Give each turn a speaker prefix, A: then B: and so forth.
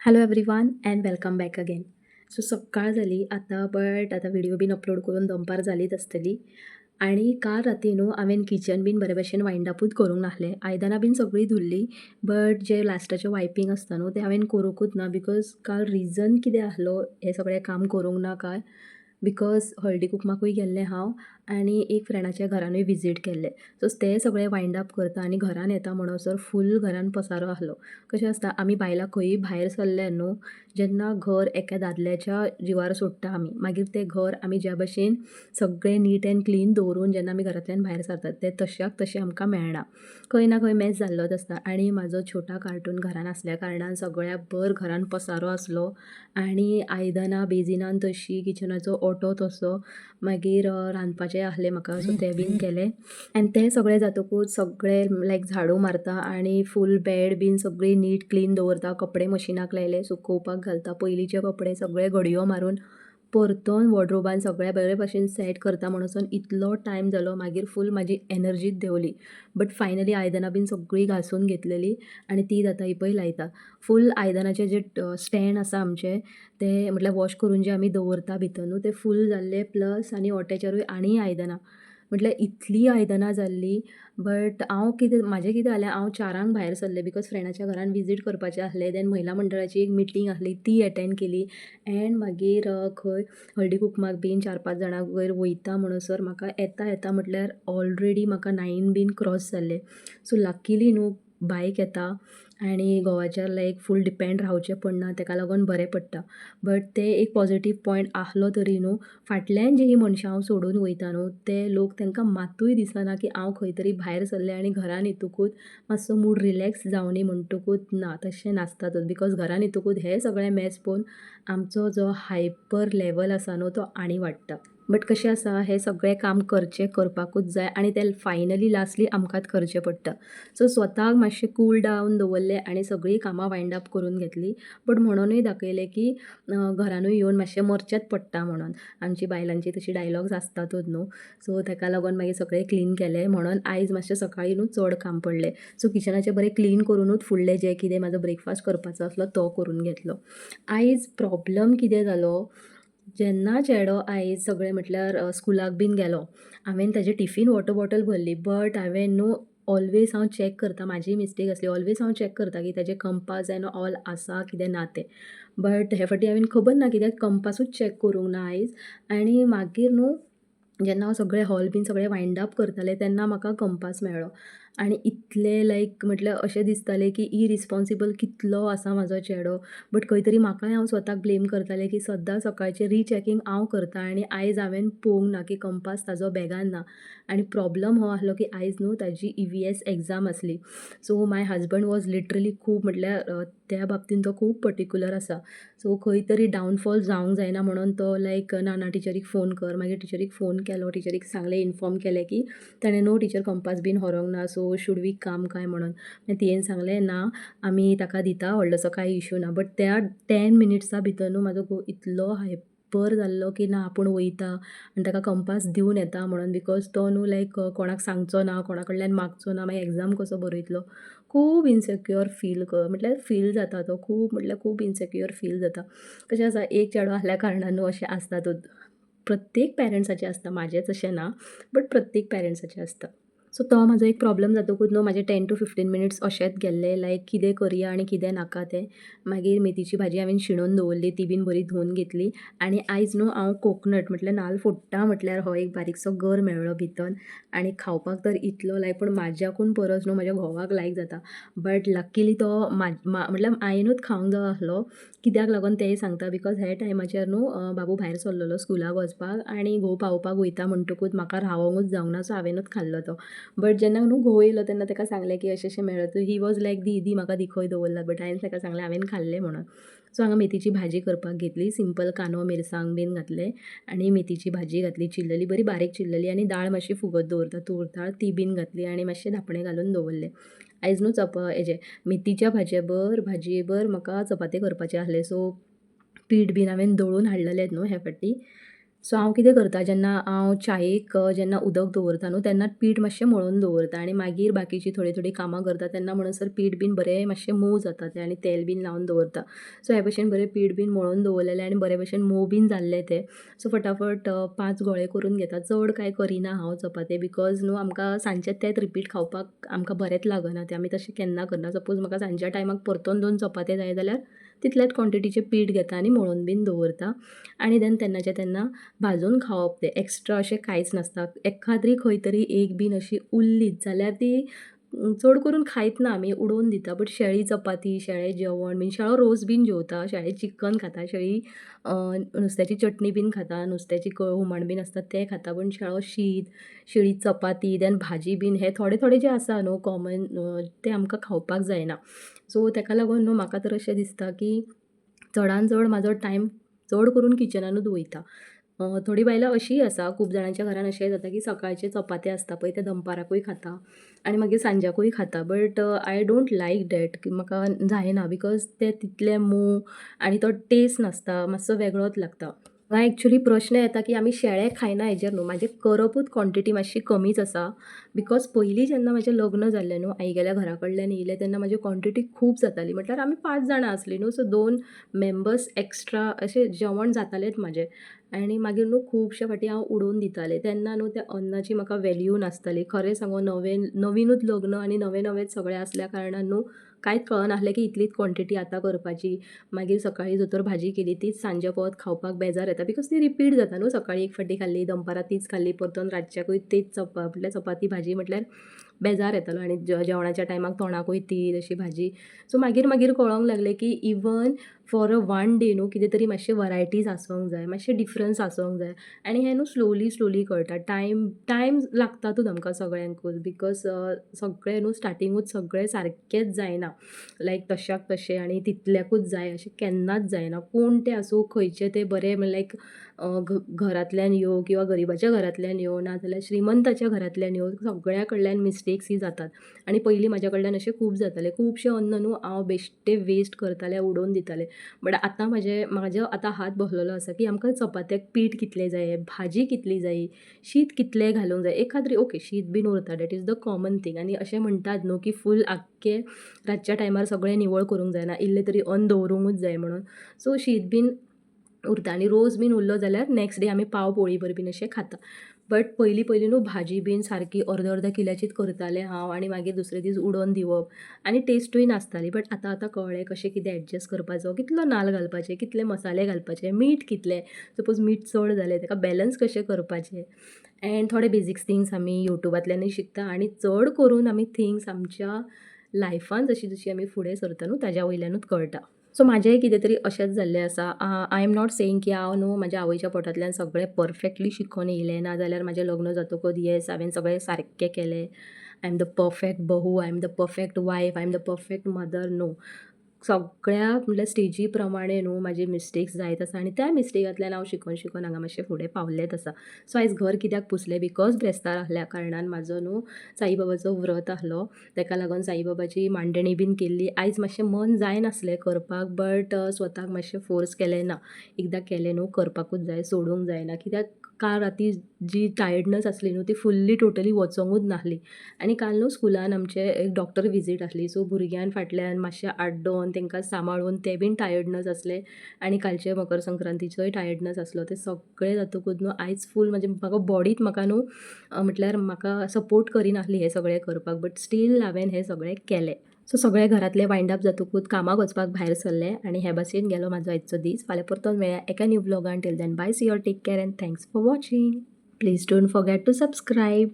A: Hello everyone and welcome back again. So सकाळ जाली आतां बट आतां व्हिडिओ बीन अपलोड करून दनपार जालीच आसतली आनी काल राती न्हू हांवें किचन बीन बरे भशेन वायंडअपूच करूंक नासलें. आयदनां बीन सगळीं धुल्लीं बट जे लास्टाचें वायपींग आसता न्हू तें हांवें करूंकूच ना बिकॉज काल रिजन कितें आसलो हें सगळें काम करूंक ना काय बिकॉज हळदी कुकमाकूय गेल्लें हांव आनी एक फ्रेंडाच्या घरानूय विजीट केल्लें. सो तें सगळें वायंडअप करता आनी घरान येता म्हणसर फूल घरान पसारो आसलो. कशें आसता आमी बायलां खंयीय भायर सरले न्हू जेन्ना घर एका दादल्याच्या जिवार सोडटा आमी मागीर तें घर आमी ज्या भशेन सगळें नीट एंड क्लीन दवरून जेन्ना आमी घरांतल्यान भायर सरतात तें तश्याक तशें आमकां मेळना. खंय ना खंय मॅस जाल्लोच आसता आनी म्हाजो छोटा कार्टून घरान आसल्या कारणान सगळ्या भर घरान पसारो आसलो आनी आयदनां बेजिनान तशीं किचनाचो ओटो तसो मागीर रांदपाचें आसलें म्हाका सो तें बीन केलें आनी तें सगळें जातकूच सगळें लायक झाडू मारता आनी फूल बॅड बीन सगळी नीट क्लीन दवरता. कपडे मशिनाक लायले सुकोवपाक घालता. पयलींचे कपडे सगळे घडयो मारून परतून वॉर्ड्रोबान सगळें बरे भशेन सेट करता म्हणसर इतलो टायम जालो मागीर फूल म्हाजी एनर्जीच देंवली. बट फायनली आयदनां बीन सगळीं घासून घेतलेलीं आनी तींच आतां ही पळय लायता. फूल आयदनाचें जें स्टँड आसा आमचें तें म्हटल्यार वॉश करून जें आमी दवरता भितर न्हू तें फूल जाल्लें प्लस आनी ओट्याचेरूय आनी आयदनां म्हटल्यार इतलीं आयदनां जाल्लीं. बट हांव म्हाजें कितें जालें हांव 4 भायर सरलें बिकॉज फ्रेंडाच्या घरान विजीट करपाचें आसलें. देन महिला मंडळाची एक मिटींग आसली ती एटेंड केली एण्ड मागीर खंय हळदी कुकमाक बीन 4-5 जाणां वयर वयता म्हणसर म्हाका येता येता म्हटल्यार ऑलरेडी म्हाका 9 बीन क्रॉस जाल्ले. सो लकिली न्हू बायक येता आनी घोवाचेर लायक फूल डिपेंड रावचें पडना तेका लागून बरें पडटा. बट तें एक पॉजिटीव पॉयंट आसलो तरी न्हू फाटल्यान जीं मनशां हांव सोडून वयता न्हू ते लोक तांकां मातूय दिसना की हांव खंय तरी भायर सरलें आनी घरान येतकूच मातसो मूड रिलॅक्स जावनी म्हणटकूच ना तशें नासतातच बिकॉज घरान येतकूच हें सगळें मॅस पळोवन आमचो जो हायपर लेवल आसा न्हू तो आनी वाडटा. बट कशें आसा हें सगळें काम करपाकूच जाय आनी तें फायनली लास्टली आमकांच करचें पडटा. सो स्वताक मातशें कूल डावन दवरलें आनी सगळीं कामां वायंड अप करून घेतलीं. बट म्हणूनय दाखयलें की घरानूय येवन मातशें मरचेंच पडटा म्हणून. आमची बायलांची तशी डायलॉग्स आसतातूच न्हू सो तेका लागून मागीर सगळें क्लीन केलें म्हणून आयज मातशें सकाळीं न्हू चड काम पडलें. सो किचनाचें बरें क्लीन करूनूच फुडलें जें कितें म्हाजो ब्रेकफास्ट करपाचो आसलो तो करून घेतलो. आयज प्रॉब्लम कितें जालो जेन्ना चेडो आयज सगळें म्हटल्यार स्कुलाक बीन गेलो हांवें ताजें टिफीन वॉटर बॉटल भरली बट हांवें न्हू ऑलवेज हांव चॅक करता म्हाजी मिस्टेक आसली ऑलवेज हांव चॅक करता की ताजें कंपास एन ऑल आसा कितें ना तें. बट हे फावटी हांवें खबर ना कित्याक कंपासूच चॅक करूंक ना आयज आनी मागीर न्हू जेन्ना हांव सगळें हॉल बीन सगळें वायंड अप करतालें तेन्ना म्हाका कंपास मेळ्ळो आनी इतलें लायक म्हटल्यार अशें दिसतालें की इरिस्पॉन्सिबल कितलो आसा म्हाजो चेडो. बट खंय तरी म्हाकाय हांव स्वताक ब्लेम करतालें की सद्दां सकाळचें रिचॅकींग हांव करतां आनी आयज हांवें पळोवंक ना की कंपास ताजो बॅगान ना. आनी प्रॉब्लम हो आसलो की आयज न्हू ताजी EVS एग्जाम आसली. So my husband was literally खूब म्हटल्यार त्या बाबतीन तो खूब पर्टिक्युलर आसा. सो खंय तरी डावनफॉल जावंक जायना म्हणून तो लायक ना टिचरीक फोन कर मागीर टिचरीक फोन केलो टिचरीक सांगलें इन्फॉर्म केलें की ताणें न्हू टिचर कंपास बीन व्हरोंक ना सो शूड वी काम काय म्हणून. मागीर तियेन सांगलें ना आमी ताका दिता व्हडलोसो कांय इशू ना. बट त्या 10 मिनिट्सा भितर न्हू म्हाजो घोव इतलो हायपर जाल्लो की ना आपूण वयता आनी ताका कंपास दिवन येता म्हणून बिकॉज तो न्हू लायक कोणाक सांगचो ना कोणा कडल्यान मागचो ना मागीर एग्जाम कसो बरयतलो. खूब इन्सेक्युअर म्हटल्यार फील जाता तो खूब म्हटल्यार खूब इन्सेक्युअर फील जाता. कशें आसा एक चेडो आसल्या कारणान न्हू अशें आसतातूच. प्रत्येक पॅरंट्साचें आसता म्हाजेंच अशें ना बट प्रत्येक पॅरंट्साचें आसता. सो तो म्हाजो एक प्रॉब्लम जातकूच न्हू म्हाजे 10 to 15 मिनिट्स अशेंच गेल्ले लायक कितें करया आनी कितें नाका तें. मागीर मेथीची भाजी हांवें शिनून दवरली ती बीन बरी धुवन घेतली आनी आयज न्हू हांव कोकनट म्हटल्यार नाल्ल फोडटा म्हटल्यार हो एक बारीकसो गर मेळ्ळो भितर आनी खावपाक तर इतलो लायक पूण म्हाज्याकून परस न्हू म्हाज्या घोवाक लायक जाता. बट लकिली तो म्हटल्यार हांवेंनूच खावंक जाय आसलो कित्याक लागून तेंय सांगता बिकॉज हे टायमाचेर न्हू बाबू भायर सरलेलो स्कुलाक वचपाक आनी घोव पावोवपाक वयता म्हणटकूच म्हाका रावोंकूच जावंक ना सो हांवेंनूच खाल्लो तो. बट जेन्ना न्हू घोव येयलो तेन्ना ताका सांगलें की अशें अशें मेळ्ळो ही वॉज लायक दी म्हाका दी खंय दवरला बट हांवें ताका सांगलें हांवें खाल्लें म्हणून. सो हांगा मेथीची भाजी करपाक घेतली सिंपल कांदो मिरसांग बीन घातलें आनी मेथीची भाजी घातली चिल्लली बरी बारीक चिल्लली आनी दाळ मातशी फुगत दवरता तूर दाळ ती बीन घातली आनी मातशें धांपणें घालून दवरलें. आयज न्हू मेथीच्या भाजये म्हाका चपाती करपाचें आसलें सो पीठ बीन हांवें दळून हाडलेलें न्हू हे फावटी सो हांव कितें करतां जेन्ना हांव च्यायेक जेन्ना उदक दवरतां न्हू तेन्ना पीठ मातशें मळून दवरतां आनी मागीर बाकीचीं थोडी कामां करतां तेन्ना म्हणसर पीठ बीन बरें मातशें मोव जाता तें आनी तेल बीन लावन दवरतां. सो हे भशेन बरें पीठ बीन मळून दवरलेलें आनी बरे भशेन मोव बीन जाल्लें तें. सो फटाफट 5 गोळे करून घेतां. चड कांय करिना हांव चपाती बिकॉज न्हू आमकां सांजचें तेंच रिपीट खावपाक आमकां बरेंच लागना तें आमी तशें केन्ना करना. सपोज म्हाका सांजच्या टायमाक परतून 2 चपात्यो जाय जाल्यार तितलेच क्वॉन्टिटीचें पीठ घेतां आनी मळून बीन दवरतां आनी देन तेन्नाच्या तेन्ना भाजून खावप तें एक्स्ट्रा अशें कांयच नासता. एखाद्री खंय तरी एक बीन अशी उरलीच जाल्यार ती चड करून खायत ना आमी उडोवन दिता. बट शेळी चपाती, शेळें जेवण बीन शेळो रोस बीन जेवता, शेळें चिकन खाता, शेळी नुस्त्याची चटणी बीन खाता, नुस्त्याची हुमण बीन आसता तें खाता. पूण शेळो शीत, शेळी चपाती देन भाजी बीन हे थोडे जे आसा न्हू कॉमन ते आमकां खावपाक जायना. सो तेका लागून न्हू म्हाका तर अशें दिसता की चडांत चड म्हाजो टायम चड करून किचनानूच वयता. थोडीं बायलां अशींय आसा खूब जाणांच्या घरान अशेंय जाता की सकाळचे चपाती आसता पळय ते दनपाराकूय खाता आनी मागीर सांज्याकूय खाता. But I don't like that की म्हाका जायना बिकॉज तें तितलें मोव आनी तो टेस्ट नासता मातसो वेगळोच लागता. हांगा एक्चुअली प्रश्न येता की आमी शेळें खायना हेजेर न्हू म्हाजें करपूच क्वॉन्टिटी मातशी कमीच आसा. बिकॉज पयलीं जेन्ना म्हाजें लग्न जाल्लें न्हू आईगेल्या घरा कडल्यान येयलें तेन्ना म्हाजी क्वॉन्टिटी खूब जाताली. म्हटल्यार आमी 5 जाणां आसलीं न्हू सो 2 मेंबर्स एक्स्ट्रा अशें जेवण जातालेंच म्हाजें. आनी मागीर न्हू खुबशे फावटी हांव उडोवन दितालें. तेन्ना न्हू त्या अन्नाची म्हाका व्हॅल्यू नासताली. खरें सांगू नवीनूच लग्न आनी नवेंच सगळें आसल्या कारणान न्हू कांयच कळनासलें की इतलीच क्वॉन्टिटी आतां करपाची. मागीर सकाळीं जर तर भाजी केली तीच सांजे परत खावपाक बेजार येता बिकॉज ती रिपीट जाता न्हू सकाळीं एक फावटी खाल्ली दनपारां तीच खाल्ली परतून रातच्याकूय तीच चपाती भाजी म्हटल्यार बेजार येतालो आनी जेवणाच्या टायमाक तोंडाकूय तीच अशी भाजी. सो मागीर कळोंक लागलें की even for a one day न्हू कितें तरी मातशें वरायटीज आसूंक जाय, मातशें डिफरन्स आसूंक जाय आनी हें न्हू स्लोली कळटा. टायम लागतातूच आमकां सगळ्यांकूच बिकॉज सगळें न्हू स्टार्टिंगूच सगळें सारकेंच जायना. लायक तशाक तशें आनी तितल्याकूच जाय अशें केन्नाच जायना. कोण तें आसूं खंयचें तें बरें लायक घरांतल्यान येवं किंवा गरिबाच्या घरांतल्यान येवं नाजाल्यार श्रीमंताच्या घरांतल्यान येवं सगळ्या कडल्यान मिस्टेक्स ही जातात. आनी पयलीं म्हाज्या कडल्यान अशें खूब जातालें. खुबशें अन्न न्हू हांव बेश्टें वेस्ट करतालें उडोवन दितालें. बट आतां म्हाजो आतां हात बसलेलो आसा की आमकां चपात्याक पीठ कितलें जाय, भाजी कितली जायी, शीत कितलें घालूंक जाय. एखाद्री ओके शीत बीन उरता that is the common thing आनी अशें म्हणटात न्हू की फूल आख्खें रातच्या टायमार सगळें निवळ करूंक जायना इल्लें तरी अन्न दवरूंकूच जाय म्हणून. सो शीत बीन उरता आनी रोस बीन उरलो जाल्यार नॅक्स्ट डे आमी पाव पोळी बर बीन अशें खाता. बट पयलीं न्हू भाजी बीन सारकी अर्द किल्याचीच करतालें हांव आनी मागीर दुसरे दीस उडोवन दिवप आनी टेस्टूय नासताली. बट आतां कळ्ळें कशें कितें एडजस्ट करपाचो, कितलो नाल्ल घालपाचे, कितले मसाले घालपाचे, मीठ कितलें, सपोज मीठ चड जालें तेका बॅलन्स कशें करपाचें एण्ड थोडे बेजिक्स थिंग्स आमी युट्यूबांतल्यानूय शिकता आनी चड करून आमी थिंग्स आमच्या लायफान जशी आमी फुडें सरता न्हू ताज्या वयल्यानूच कळटा. सो म्हाजेंय कितें तरी अशेंच जाल्लें आसा. आय एम नॉट सेयींग की हांव न्हू म्हाज्या आवयच्या पोटांतल्यान सगळें परफेक्टली शिकून येयलें नाजाल्यार म्हजें लग्न जातकच येस हांवें सगळें सारकें केलें. आय एम द परफेक्ट बहू, I am the perfect wife, I am the perfect mother. No. सगळ्या म्हणल्यार स्टेजी प्रमाणे न्हू म्हाजी मिस्टेक्स जायत आसा आनी त्या मिस्टेकांतल्यान हांव शिकून हांगा मातशें फुडें पावल्लेंच आसा. सो आयज घर कित्याक पुसलें बिकॉज ब्रेस्तार आसल्या कारणान म्हाजो न्हू साईबाबाचो व्रत आसलो. तेका लागून साईबाबाची मांडणी बीन केल्ली. आयज मातशें मन जायनासलें करपाक बट स्वताक मातशें फोर्स केलें ना. एकदां केलें न्हू करपाकूच जाय, सोडूंक जायना. कित्याक काल राती जी टायर्डनस आसली न्हू ती फुल्ली टोटली वचोंकूच नासली. आनी काल न्हू स्कुलान आमचें एक डॉक्टर विजीट आसली सो भुरग्यान फाटल्यान मातशें आड्डोन तेंकां सांबाळून तें बीन टायर्डनस आसलें आनी कालचें मकर संक्रांतीचोय टायर्डनस आसलो. तें सगळें जातकूच न्हू आयज फूल म्हाका बॉडीच म्हाका न्हू म्हटल्यार म्हाका सपोर्ट करिनासली हें सगळें करपाक बट स्टील हांवें हें सगळें केलें. सो सगळे घरांतले वायंड अप जातकूच कामाक वचपाक भायर सरलें आनी हे भाशेन गेलो म्हाजो आयचो दीस. फाल्यां परतून मेळया एका न्यू व्लॉगान. Till then bye, see you, take care and thanks for watching. Please don't forget to subscribe.